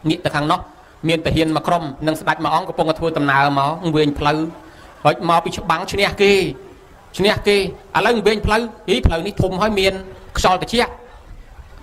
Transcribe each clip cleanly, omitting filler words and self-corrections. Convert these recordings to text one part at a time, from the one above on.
ងាកទៅខាងនោះមានតាហ៊ានមកក្រុមនិងស្ដេចមួយអង្គកំពុងតែធ្វើដំណើរមកវិញផ្លូវហើយមកពីច្បាំងឈ្នះគេឥឡូវវិញផ្លូវផ្លូវនេះធំហើយមានខ្យល់ត្រជាក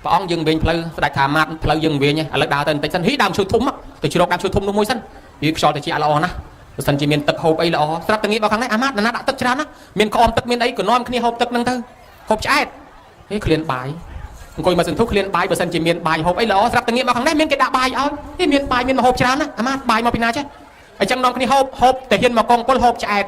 ់ព្រះអង្គយើងវិញផ្លូវស្ដេចថាម៉ាត់ផ្លូវយើងវិញឥឡូវដើរទៅបន្តិចសិនដើមឈើធំទៅជ្រកដើមឈើធំនោះមួយសិនខ្យល់ត្រជាក់ល្អណាស់បើសិនជាមានទឹកហូបអីល្អស្រាប់តែងាកមកខាងនេះអាម៉ាត់ណាដាក់ទឹកច្រើនណាមានក្អមទឹកមានអីក៏នាំគ្នាហូបទឹកហ្នឹងទៅហូបឆ្អែតឃ្លានបាយអង្គុយមកសន្ធុះឃ្លានបាយបើសិនជាមានបាយហូបអីល្អស្រាប់តែងាកមកខាងនេះមានគេដាក់បាយឲ្យមានបាយមានម្ហូបច្រើនណាអាម៉ាត់បាយមកពីណាចេះអញ្ចឹងនាំគ្នាហូបតែហ៊ានមកកងពលហូបឆ្អែត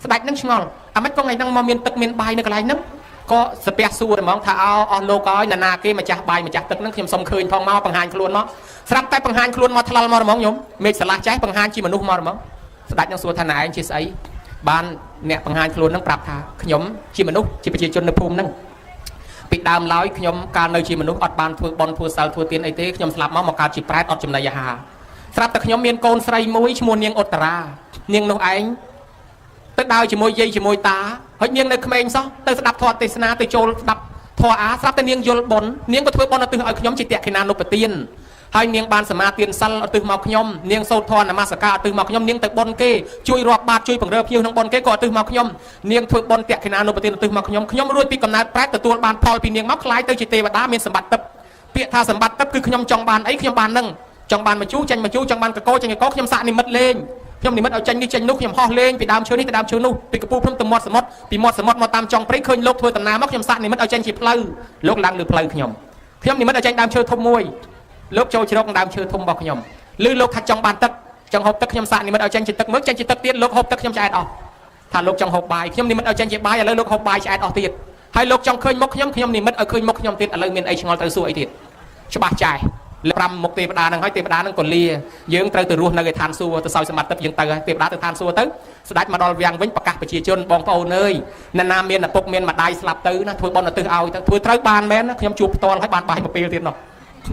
ស្ដេចនឹងឆ្ងល់អាម៉េចក៏ថ្ងៃហ្នឹងមកមានទឹកមានបាយនៅកន្លែងហ្នឹងក៏ស្ពះសួរតែហ្មងថាអស់លោកឲ្យណាគេម្ចាស់បាយម្ចាស់ទឹកហ្នឹងខ្ញុំសុំឃើញផងមកបង្ហាញខ្លួនមកស្រាប់តែបង្ហាញខ្លួនមកថ្លល់មកហ្មងញោមមេឃឆ្លាស់ចេះបង្ហាញជាមនុស្សមកហ្មងស្ដេចនឹងសួរថាណែឯងជាស្អីបានអ្នកបង្ហាញខ្លួនហ្នឹងប្រាប់ថាខ្ញុំជាមនុស្សជាប្រជាជននៅភូមិហ្នឹងពីដើមឡើយខ្ញុំកាលនៅជាមនុស្សអត់បានធ្វើបន់ធ្វើសិលធ្វើទានអីទេខ្ញុំស្លាប់មកកើតជាប្រែតអត់ចំណីអាហារស្រាប់តែខ្ញុំមានកូនស្រីមួយឈ្មោះនាងឧត្តរានាងនោះឯងទៅដើរជាមួយយាយជាមួយតាហើយនាងនៅក្មេងសោះទៅស្ដាប់ធម៌ទេសនាទៅចូលស្ដាប់ធម៌អាស្រាប់តែនាងយល់បុណ្យនាងក៏ធ្វើបុណ្យឧទ្ទិសឲ្យខ្ញុំជាតក្កិណានុបទានហើយនាងបានសមាទានសិលឧទ្ទិសមកខ្ញុំនាងសូត្រធម៌នមស្ការឧទ្ទិសមកខ្ញុំនាងទៅបុណ្យគេជួយរាប់បាតជួយបង្រើភ្ញៀវក្នុងបុណ្យគេក៏ឧទ្ទិសមកខ្ញុំនាងធ្វើបុណ្យតក្កិណានុបទានឧទ្ទិសមកខ្ញុំរួចពីកំណើតប្រែតទទួលបានផលពីនាងមកខ្លាយទៅជាទេវតាមានសម្បត្តិទឹកពាក្យថាសម្បត្តិទឹកគឺខ្ញុំចង់បានអីខ្ញុំបាននឹងចង់បានមកជូចាញ់មកជូចង់បានកកចាញ់កកខ្ញុំសាកនិមិត្តលេងខ្ញុំនិមិត្តឲ្យចាញ់នេះចាញ់នោះខ្ញុំហោះលេងពីដើមឈើនេះទៅដើមឈើនោះពីកពូភ្នំទៅមាត់សមុទ្រពីមាត់សមុទ្រមកតាមចុងព្រៃឃើញលោកធ្វើដំណើរមកខ្ញុំសាកនិមិត្តឲ្យចាញ់ជាផ្លូវលោកឡើងលើផ្លូវខ្ញុំនិមិត្តឲ្យចាញ់ដើមឈើធំមួយលោកចូលជ្រកដើមឈើធំរបស់ខ្ញុំឬលោកថាចង់បានទឹកចង់ហូបទឹកខ្ញុំសាកនិមិត្តឲ្យចាញ់ជាទឹកមើលចាញ់ជាទឹកទៀតលោកហូបទឹកខ្ញុំឆ្អែតអស់ថាលោកចង់ហូបបាយខ្ញុំនិមិត្តឲ្យចាញ់ជាបាយឥឡូវលោកហូបបាយឆ្អែតអស់ទៀតហើយលោកចង់ឃើញមុខខ្ញុំនិមិត្តឲ្យឃើញមុខខ្ញុំទៀតឥឡូវមានអីឆ្ងល់ត្រូវសួរអីទៀតច្បាស់ចាស់5មុខទេវតានឹងហើយទេវតានឹងក៏លាយើងត្រូវទៅរស់នៅឯឋានសួគ៌ទៅសោយសម្បត្តិទឹកយើងទៅហើយទេវតាទៅឋានសួគ៌ទៅស្ដេចមកដល់វាំងវិញប្រកាសប្រជាជនបងប្អូនអើយអ្នកណាមានឪពុកមានម្ដាយស្លាប់ទៅណាធ្វើបុណ្យឧទ្ទិសឲ្យទៅធ្វើត្រូវបានមែនខ្ញុំជួបផ្ទាល់ហើយបានបាយមួយពេលទៀតនោះ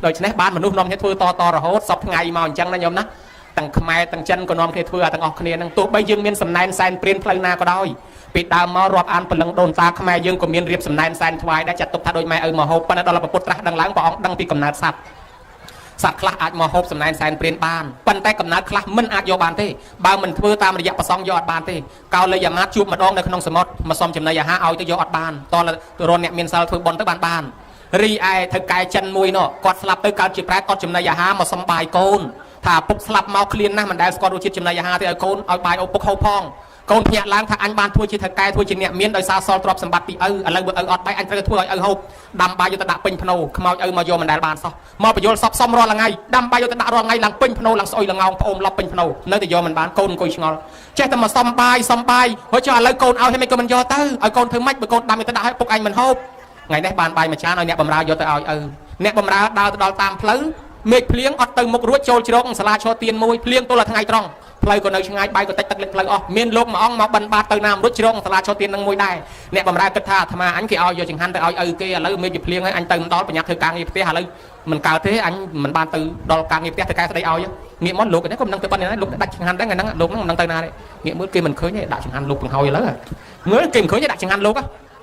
ដូច្នេះបានមនុស្សនាំគ្នាធ្វើតរហូតសពថ្ងៃមកអញ្ចឹងណាញោមណាទាំងខ្មែរទាំងចិនក៏នាំគ្នាធ្វើទាំងអស់គ្នានឹងទោះបីយើងមានសំណែនសែនព្រានផ្លូវណាក៏ដោយពីដើមមករាប់អានពលឹងដូនតាខ្មែរយើងក៏មានរៀបសំណែនសែនថ្វាយដែរចាត់ទុកថាដូចម៉ែឪមកហូបប៉ុន្តែដល់ពុទ្ធត្រាស់ដឹងឡើងព្រះអង្គដឹងពីកំណើតសត្វខ្លះអាចមកហូបសំណែនសែនព្រានបានប៉ុន្តែកំណើតខ្លះមិនអាចយកបានទេបើមិនធ្វើតាមរយៈប្រសងយកអត់បានទេកោលយាមាតជួបម្ដងនៅក្នុងសមុទ្រមកសុំចំណីអាហារឲ្យទៅយកអត់បានតទៅរនអ្នកមានសិលធ្វើបុណ្យទៅបានរីឯធ្វើកែចិនមួយនោះគាត់ស្លាប់ទៅកើតជាប្រែតអត់ចំណីអាហារមកសុំបាយកូនថាពុកស្លាប់មកឃ្លានណាស់មិនដែលស្គាល់រសជាតិចំណីអាហារទេឲ្យកូនឲ្យបាយឪពុកហូបផងកូនភ្ញាក់ឡើងថាអញបានធ្វើជាធ្វើកែធ្វើជាអ្នកមានដោយសារសល់ទ្រព្យសម្បត្តិពីឪឥឡូវបើឪអត់បាយអញត្រូវធ្វើឲ្យឪហូបដាំបាយយកទៅដាក់ពេញភ្នោខ្មោចឪមកយកមិនដែលបានសោះមកបញ្យល់សពសំរាល់ថ្ងៃដាំបាយយកទៅដាក់រាល់ថ្ងៃឡើងពេញភ្នោឡើងស្អុយឡើងងោងប្អូនឡប់ពេញភ្នោនៅតែយកមិនបានកូនអង្គុយឆ្ងល់ចេះតែមកសំបាយហើយចុះឥឡូវកូនឲ្យហើយមិនក៏មិនយកទៅឲ្យកូនធ្វើម៉េចបើកូនដាំយកទៅដាក់ឲ្យពុកអញមិនហូបថ្ងៃនេះបានបាយមួយចានឲ្យអ្នកបម្រើយកទៅឲ្យឪអ្នកបម្រើដើរទៅដល់តាមផ្លូវមេឃភ្លៀងអត់ទៅមុខរួចចូលជ្រកសាលាឈរទៀនមួយភ្លៀងទល់តែថ្ងៃត្រង់ផ្លូវក៏នៅឆ្ងាយបាយក៏តិចទឹកលិចផ្លូវអស់មានលោកមួយអង្គមកបិណ្ឌបាតទៅណាមរួចជ្រកសាលាឈរទៀននឹងមួយដែរអ្នកបម្រើគិតថាអាត្មាអញគេឲ្យយកចង្ហាន់ទៅឲ្យឪគេឥឡូវមេឃភ្លៀងហើយអញទៅមិនដល់ប្រញាប់ធ្វើការងារផ្ទះឥឡូវមិនកើតទេអញមិនបានទៅដល់ការងារផ្ទះទៅកែស្ដីឲ្យងាកមកលោកនេះក៏មិនដឹងទៅប៉ុណ្ណាលោកដាក់ចង្ហាន់ដែរថ្ងៃហ្នឹងលោកហ្នឹងមិនដឹងទៅណាទេងាកមើលគេមិនឃើញទេដាក់ចង្ហាន់លោកបង្ហើយឥឡូវមើលគេមិនឃើញទេដាក់ចង្ហាន់លោក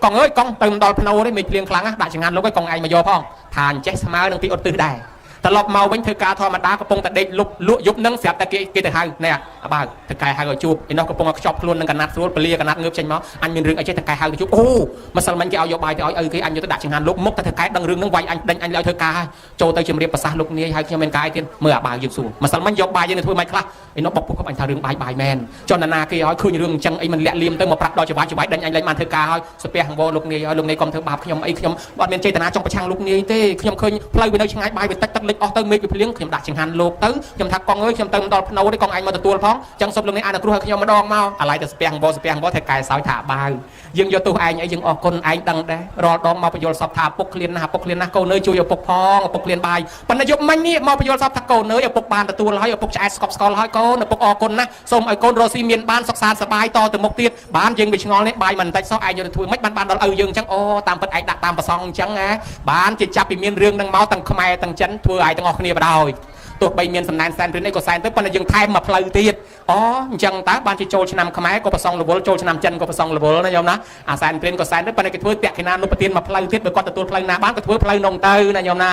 កងអើយកងទៅដល់ភ្នោទេមេឃភ្លៀងខ្លាំងណាស់ដាក់ចង្ហាន់លោកឲ្យកងឯងមកយកផងថាអញ្ចេះស្មើនឹងពីឧទ្ទិសដែរត្រឡប់មកវិញធ្វើការធម្មតាកំពុងតែដេកលុបលក់យប់នឹងស្រាប់តែគេទៅហៅណែបើទៅកែហៅឲ្យជួបឯនោះកំពុងតែខ្ចប់ខ្លួននឹងកណាត់ស្រួលពលាកណាត់ងើបចេញមកអញមានរឿងអីចេះតែកែហៅទៅជួបអូម្សិលមិញគេឲ្យយកបាយទៅឲ្យឪគេអញយកទៅដាក់ចង្ហាន់លោកមុខតែធ្វើកែដឹងរឿងនឹងវាយអញដេញអញឲ្យធ្វើការហើយចូលទៅជំរាបប្រសាសន៍លោកនាយហើយខ្ញុំមានកាយទៀតមើលអាបាយយើងសួរម្សិលមិញយកបាយយើងទៅធ្វើម៉េចខ្លះឯនោះបុកពុកអញថារឿងបាយមែនចុះណាគេឲ្យឃើញរឿងអញ្ចឹងអីមិនលាក់លៀមទៅមកប្រាប់ដល់ច្បាស់ដេញអញលេងបានធ្វើការហើយស្ពះហង្វរលោកនាយឲ្យលោកនាយកុំធ្វើបាបខ្ញុំអីខ្ញុំអត់មានចេតនាចង់ប្រឆាំងលោកនាយទេខ្ញុំឃើញផ្លូវវានៅឆ្ងាយបាយវាតិចទឹកលិចអស់ទៅមេឃវាភ្លៀងខ្ញុំដាក់ចង្ហាន់លោកទៅខ្ញុំថាកងអើយខ្ញុំទៅដល់ភ្នោទេកងឯងមកទទួលផងចឹងសុំលោកនាយអនុគ្រោះឲ្យខ្ញុំម្ដងមកអាឡ័យទៅស្ពះហង្វរធ្វើកែសោយថាបាវយើងយកទោសឯងអីយើងអរគុណឯងដឹងដែររាល់ដងមកបញ្យល់សពថាពុកឃ្លានណាស់កូនអើយជួយឪពុកផងឪពុកឃ្លានបាយប៉ុន្តែយប់មិញនេះមកបញ្យល់សពថាកូនអើយឪពុកបានទទួលហើយឪពុកឆ្អែតស្កប់ស្កល់ហើយកូនឪពុកអរគុណណាស់សូមឲ្យកូនរស់ស៊ីមានបានសុខសាន្តសប្បាយតទៅមុខទៀតបានយើងវាឆ្ងល់នេះបាយមិនតិចសោះឯងយកទៅធ្វើមិនបានដល់ឪយើងអញ្ចឹងអូតាមពិតឯងដាក់តាមប្រសងអញ្ចឹងណាបានជាចាប់ពីមានរឿងនឹងមកទាំងខ្មែរទាំងចិនធ្វើឲ្យទាំងអស់គ្នាបដ យទោះបីមានសំណាញ់សែនព្រិនអីក៏សែនទៅប៉ុន្តែយើងថែមមកផ្លូវទៀតអូអញ្ចឹងតើបានជាចូលឆ្នាំខ្មែរក៏ប្រសងរវល់ចូលឆ្នាំចិនក៏ប្រសងរវល់ណាយល់ណាអាសែនព្រិនក៏សែនទៅប៉ុន្តែគេធ្វើតក្កិណានុបទានមកផ្លូវទៀតបើគាត់ទទួលផ្លូវណាបានក៏ធ្វើផ្លូវនងទៅណាយល់ណា